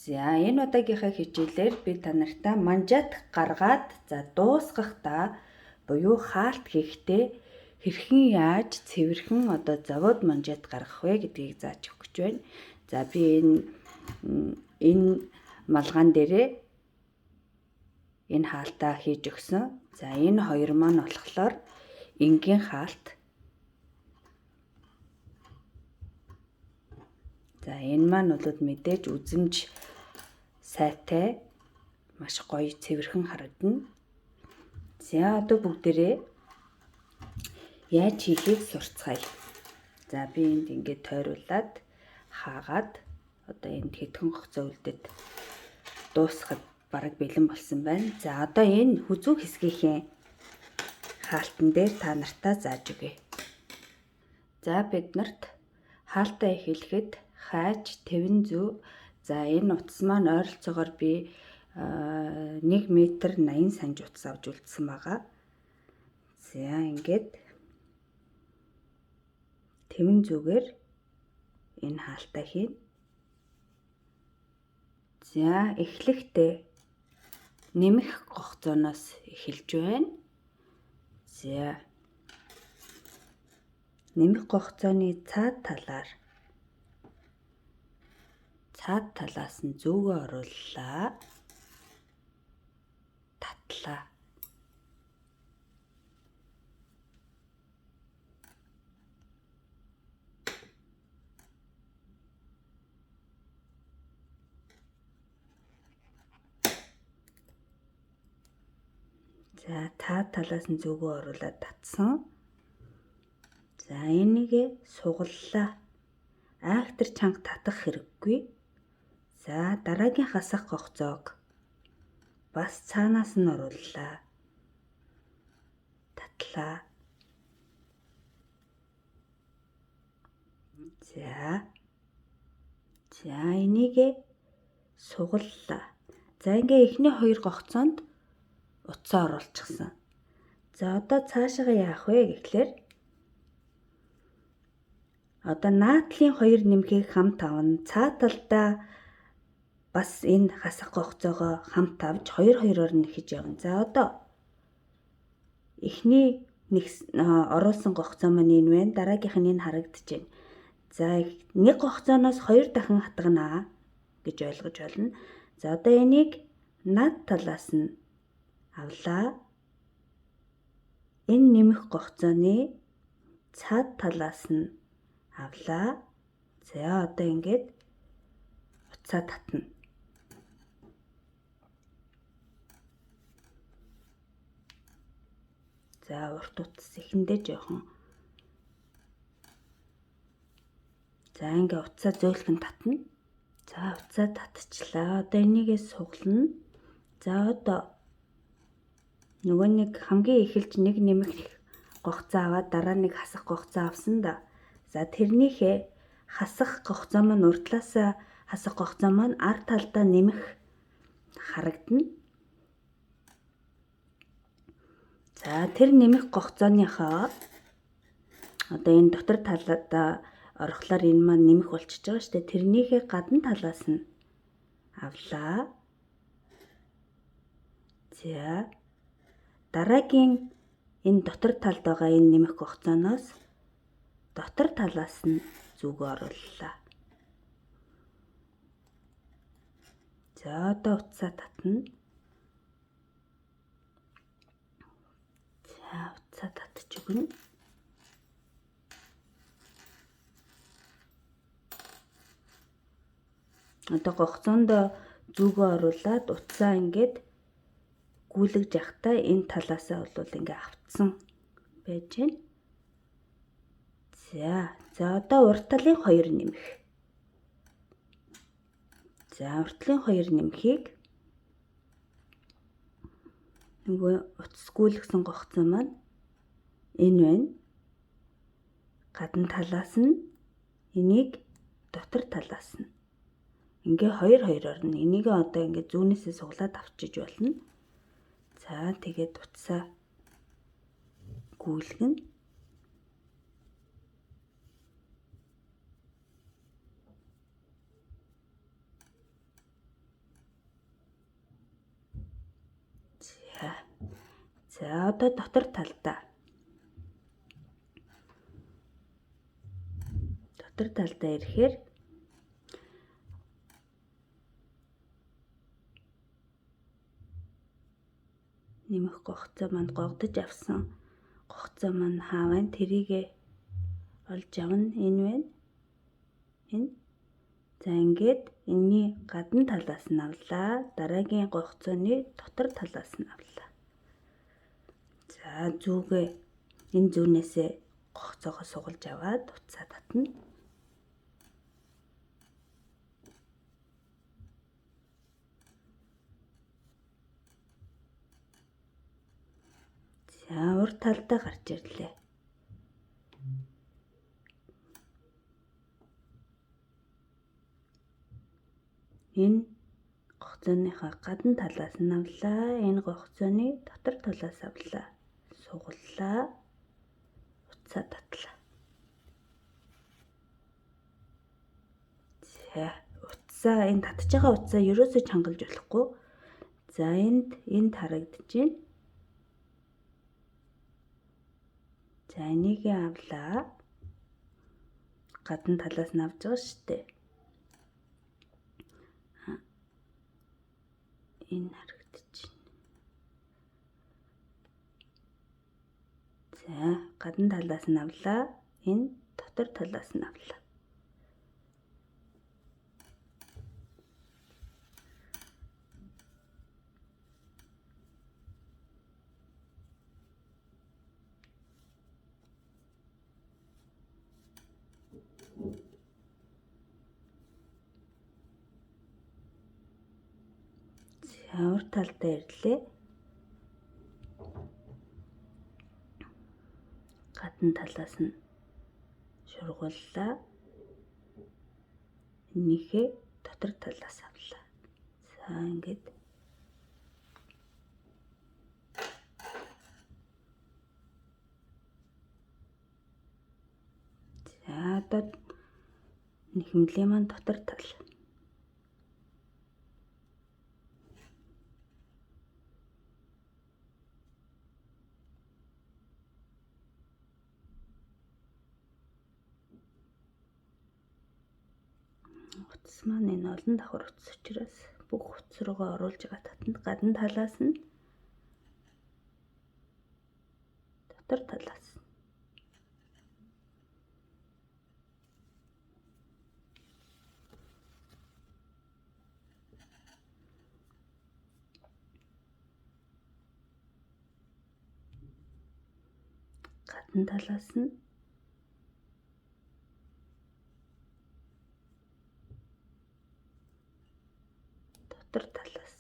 За энэ удаагийнхаа хичээлээр би та нартай манжат гаргаад дуусгахдаа буюу хаалт хийхдээ хэрхэн яаж цэвэрхэн завууд манжат гаргах вэ гэдгийг зааж өгөх гэж байна. За би энэ малгаан дээрээ энэ хаалтаа хийж өгсөн. За энэ хоёр маань болохоор энгийн хаалт. За энэ маань бол мэдээж үзэмж сайтай, маш гоё цэвэрхэн харагдана. За одоо бүгдээрээ яаж хийхийг сурцгаая. За би энд ингээд тойруулаад хаагаад одоо энд хэдхэн хугацаа үлдээд дуусахад бараг бэлэн болсон байна. За одоо энэ хүзүү хэсгийнхээ хаалтан дээр та нартаа зааж өгье. За бид нарт хаалтаа эхлэхэд хайж, тэвэн зүү. За энэ утас маань ойролцоогоор би 1 м 80 см утас авч үлдсэн байгаа. За ингээд тэвэн зүүгээр энэ хаалтаа хийн. За эхлэхдээ нэмэх гогцооноос эхэлж байна. За нэмэх гогцооны цаад талаас нь зүүгээ орууллаа. Татлаа. За цаад талаас нь зүүгээ оруулаад татсан. За энийг сугаллаа. Айхтар чанга татах хэрэггүй. За дараагийн хасах гогцоог бас цаанаас нь орууллаа. Татлаа. За энийг сугаллаа. За ингээ эхний хоёр гогцоонд утсаа оруулчихсан. За одоо цаашаа яах вэ гэхлээр одоо наадлын хоёр нэмхийг хамт авна. Цаад талдаа бас энэ хасах гогцоогоо хамт авч 2-2-оор нэхэж явна. За одоо эхний оруулсан гогцоо маань энэ байна. Дараагийнх нь энэ харагдаж байна. За нэг гогцооноос 2 дахин хатганаа гэж ойлгож байна. За одоо энийг над талаас нь авлаа. Энэ нэмэх гогцооны цаад талаас нь авлаа. За одоо ингээд утсаа татна. За урт утас эхэндээ жоохон. За ингээ утсаа зөөлхөн татна. За утсаа татчихлаа. Одоо энийгээ сугална. За одоо нөгөө нэг хамгийн эхэлж нэг нэмэх гогцоо аваад дараа нэг хасах гогцоо авсан да. За тэрнийхээ хасах гогцоо маань урдлаасаа хасах гогцоо маань ар талдаа нэмэх харагдана. За тэр нэмэх гогцооныхоо одоо энэ дотор талдаа орохлоор энэ маань нэмэх болчихж байгаа шүү дээ. Тэрнийхээ гадна талаас нь авлаа. За дараагийн энэ дотор талд байгаа энэ нэмэх гогцооноос дотор талаас нь зүгөө орууллаа. За одоо утсаа татна. За утсаа татж өгнө. Одоо гогцоонд зүгөө оруулаад утсаа ингээд гүйлгэж явахдаа энэ талаасаа бол ингээ автсан байж байна. За одоо урт талын 2 нэмэх. За урт талын 2 нэмхийг нөгөө утас гүйлгсэн гогцоо маань энэ байна. Гадна талаас нь энийг дотор талаас нь ингээ 2-2-оор нь энийг одоо ингээ зүүнээсээ суглаад авчиж болно. За тэгээд утсаа гүйлгэн. За одоо дотор талдаа. Дотор талдаа ирэхээр нэмэх гогцоо манд гогдож авсан гогцоо маань хаа байна? Тэрийгэ олж авна. Энэ байна. Энэ. За ингээд энэний гадна талаас нь авлаа. Дараагийн гогцооны дотор талаас нь авлаа. За зүүгээ энэ зүүнээсээ гогцоогоо сугалж аваад утсаа татна. За урд талдаа гарч ирлээ. Энэ гогцооныхаа гадна талаас нь авлаа. Энэ гогцооны дотор талаас авлаа. Сугаллаа. Утсаа татлаа. За утсаа энэ татж байгаа утсаа ерөөсөө чангалж болохгүй. За энд харагдаж байна. За энийг авлаа. Гадна талаас нь авч байгаа шүү дээ. Энэ харагдаж байна. За гадна талаас нь авлаа. Энэ дотор талаас нь авлаа. За урд талдаа ирлээ. Гадна талаас нь шургууллаа. Энийхээ дотор талаас авлаа. За ингээд за одоо нэхэмлээ маань дотор тал. Утас маань энэ олон давхар утас учраас бүх утас руугаа оруулж байгаа татанд гадна талаас нь дотор талаас. Гадна талаас нь дотор талаас.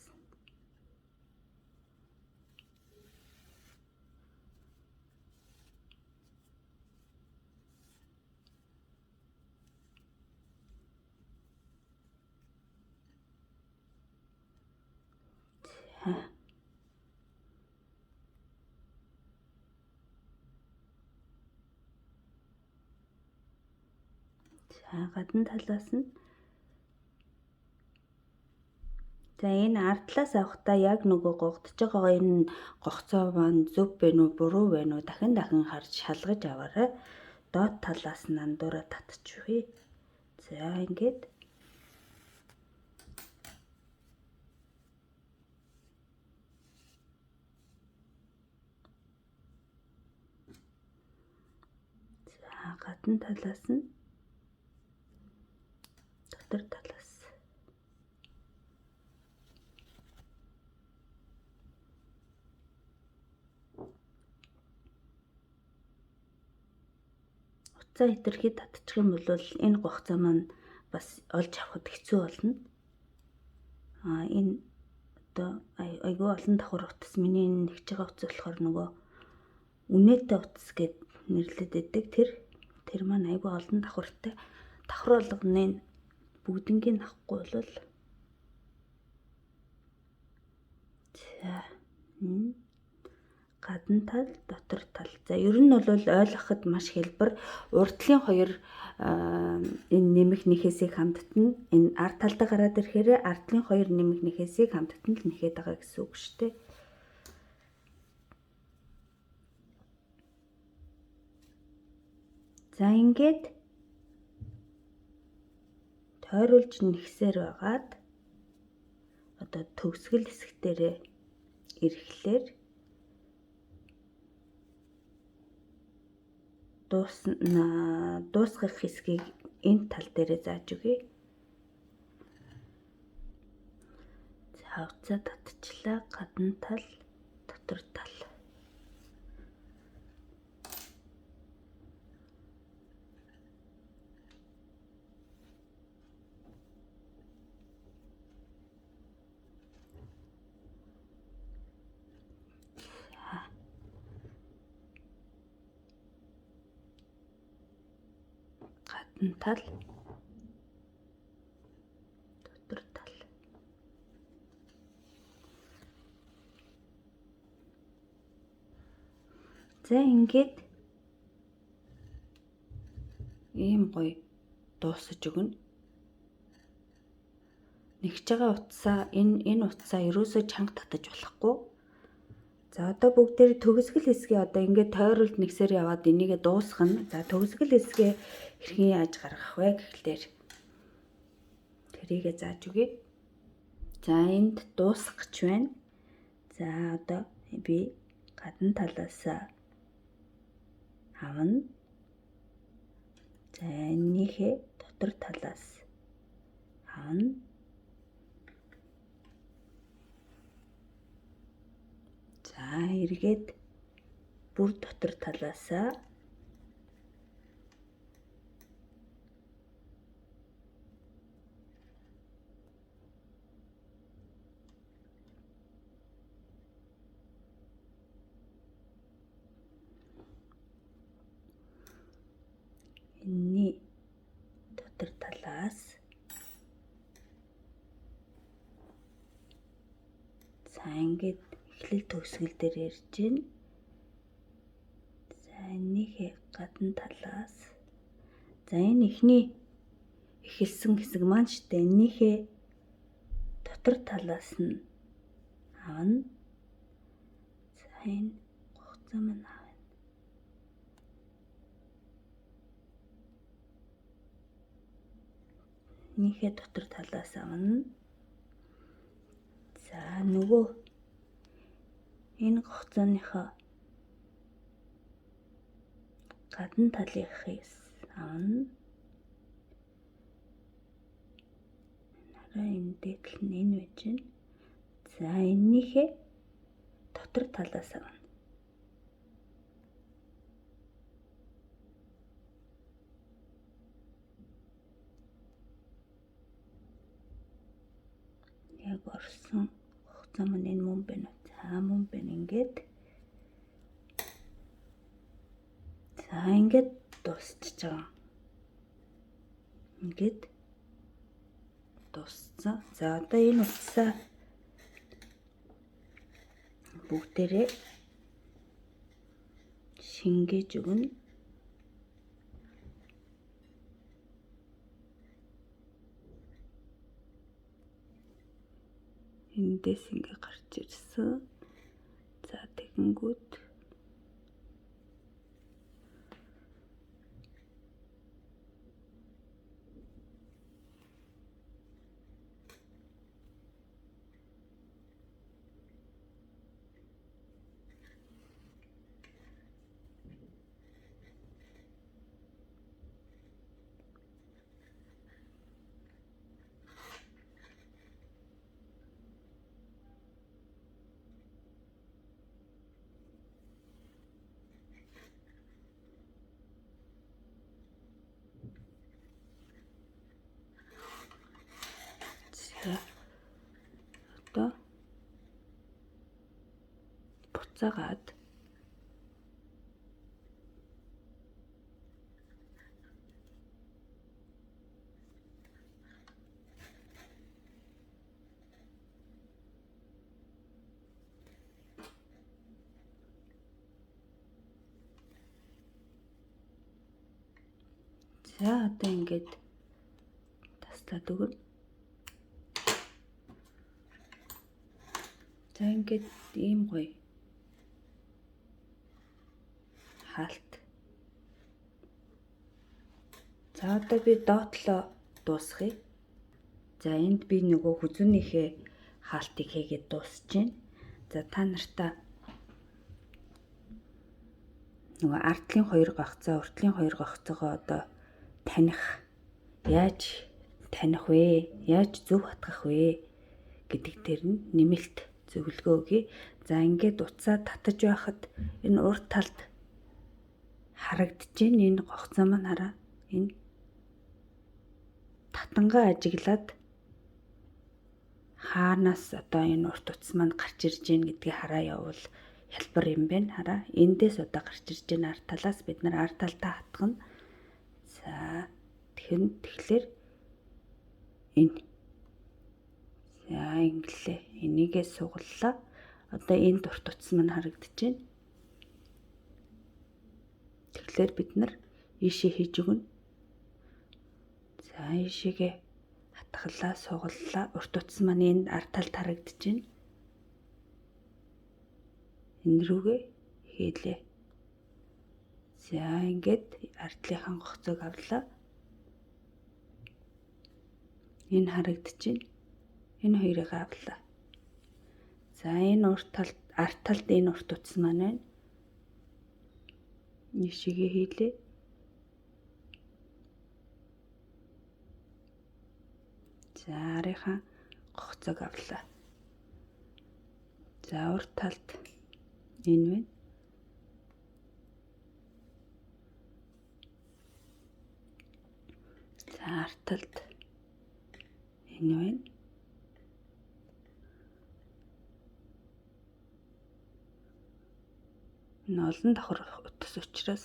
За гадна талаас нь за энэ ард талаас авахдаа яг нөгөө гогдож байгаа энэ гогцоо маань зөв бэ нү буруу вэ нү дахин харж шалгаж аваарай. Доод талаас нь андуураа татчихвээ. За ингээд за гадна талаас нь дотор талаас. Утсаа хэтэрхий татчих юм бол энэ гогцоо маань бас олж авахд хэцүү болно. Энэ одоо айгүй олон давхар утас миний нэгж байгаа утас болохоор нөгөө үнэтэй утас гэд нэрлэдэг байдаг. Тэр маань айгүй олон давхартай. Давхар болгоныг бүгднийг авахгүй бол за гадна тал, дотор тал. За ер нь бол ойлгоход маш хэлбэр. Урдлын хоёр энэ нэмэх нэхээсийг хамтдна. Энэ ард талдаа гараад ирэхээр ардлын хоёр нэмэх нэхээсийг хамтдна л нэхэд байгаа гэсэн үг шүү дээ. За ингээд тойруулж нэгсээр байгаад одоо төгсгөл хэсгтэрээ ирэхлээр дуусгах хэсгийг энэ тал дээрээ зааж өгье. Хавцаа татчлаа, гадна тал, дотор тал. Гадна тал, дотор тал. За ингээд ийм гоё дуусаж өгнө. Нэгж байгаа утсаа энэ утсаа ерөөсөө чанга татаж болохгүй. За одоо бүгдээр төгсгөл хэсгээ одоо ингээд тойруулж нэгсээр яваад энийгээ дуусгана. За төгсгөл хэсгээ хэрхэн яаж гаргах вэ гэхлээр тэрийгээ зааж өгье. За энд дуусгах гэж байна. За одоо би гадна талаас авна. За энийхээ дотор талаас авна. За эргээд бүр дотор талаасаа энэний дотор талаас за ингээд эхлэл төгсгөл дээр ярьж байна. За энийхээ гадна талаас за энэ ихний эхэлсэн хэсэг маань шүү дээ. Энийхээ дотор талаас нь авна. За энэ хугацаа маань авна. Энийхээ дотор талаас авна. За нөгөө энэ хугацааныхаа гадна талынхээс авна. Энэ дээдл нь энэ байж байна. За энийхээ дотор талаас авна. Яг орсон хугацаа маань энэ мөн байна. За мөн байна ингээд. За ингээд дуусчихж байгаа. Ингээд дууссан. За одоо энэ утсаа бүгдээрээ шингээж өгнө. Эндээс ингээ гарч ирсэн. За тэгэнгүүт одоо буцаагаад за одоо ингээд таслаад өгнө. За ингээд ийм гоё хаалт За одоо би доотлоо дуусгая. За энд би нөгөө хүзүүнийхээ хаалтыг хийгээд дуусч байна. За та нартаа нөгөө ардлын 2 гагцаа, уртлын 2 гагцаага одоо яаж таних вэ? Яаж зөв хатгах вэ гэдэг дээр нь нэмэлт зөвлөгөө өгье. За ингээд утсаа татаж байхад энэ урд талд харагдаж байна. Энэ гогцоо маань хараа. Энэ татангаа ажиглаад хаанаас одоо энэ урт утас маань гарч ирж байна гэдгийг хараа явуул хялбар юм байна. Хараа. Эндээс одоо гарч ирж байна ард талаас бид нар ард талдаа хатгана. За тэгэхээр энэ. За инглээ. Энийгээ сугаллаа. Одоо энэ урт утас маань харагдаж байна. Тэгэхээр бид нар ийшээ хийж өгнө. За ийшээгээ хатгалаа, сугаллаа. Урт утас маань энэ ард талд харагдаж байна. Энэ рүүгээ хийлээ. За ингээд ардлынхан гогцоог авлаа. Энэ харагдаж байна. Энэ хоёрыг авлаа. За энэ ард талд энэ урт утас маань байна. Ийшээгээ хийлээ. За арийнхаа гогцоог авлаа. За урд талд энэ байна. За ард талд энэ байна. Энэ олон давхар утас учраас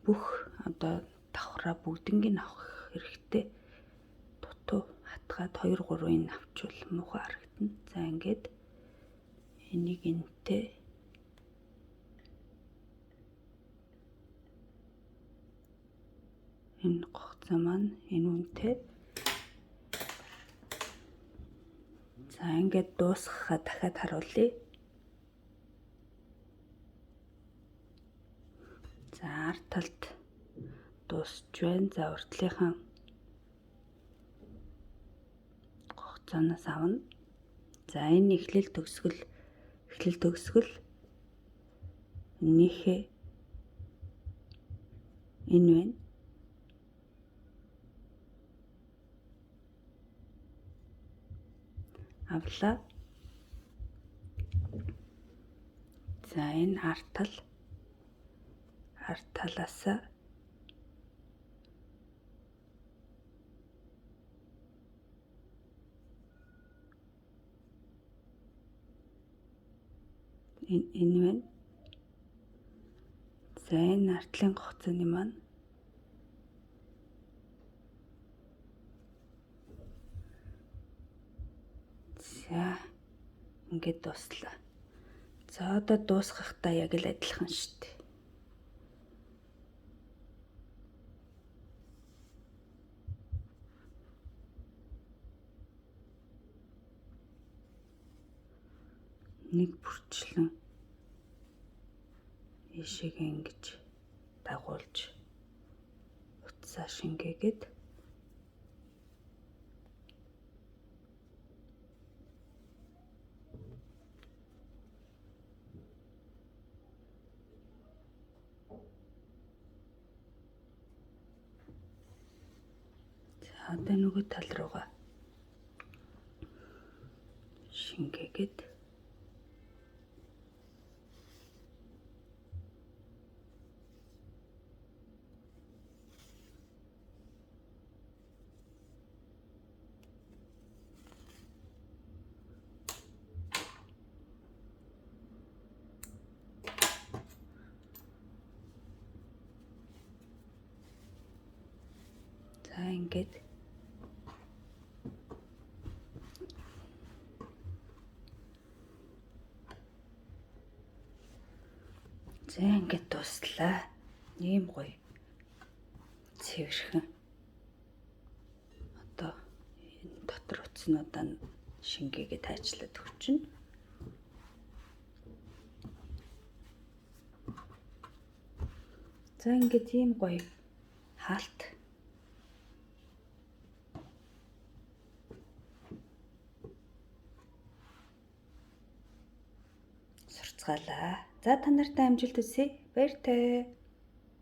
бүх одоо давхраа бүгднийг авах хэрэгтэй. Дутуу хатгаад 2 3-ыг авчвал муухай харагдана. За ингээд энийг энтэй энэ гогцоо маань энэ үнтэй. За ингээд дуусгахаа дахиад харуулъя. За ард талд дуусч байна. За уртлынхаа гогцооноос авна. За энэ эхлэл төгсгөл энийхээ энэ байна. Авлаа. За энэ ард талаасаа энэ байна. За энэ артлын гогцооны маань за ингээд дуслаа. За одоо дуусгахдаа яг л адилхан шүү дээ. Нэг бүрчлэн ийшээгээ ингэж дагуулж утсаа шингээгээд одоо нөгөө тал руугаа шингээгээд за ингээд дуслаа. Ийм гоё цэвэрхэн одоо энэ дотор утаснуудаа шингээгээд тайчлаад өгчнө. За ингээд ийм гоё хаалт. Сурцгаалаа. За та нартай амжилт хүсье. Баяртай.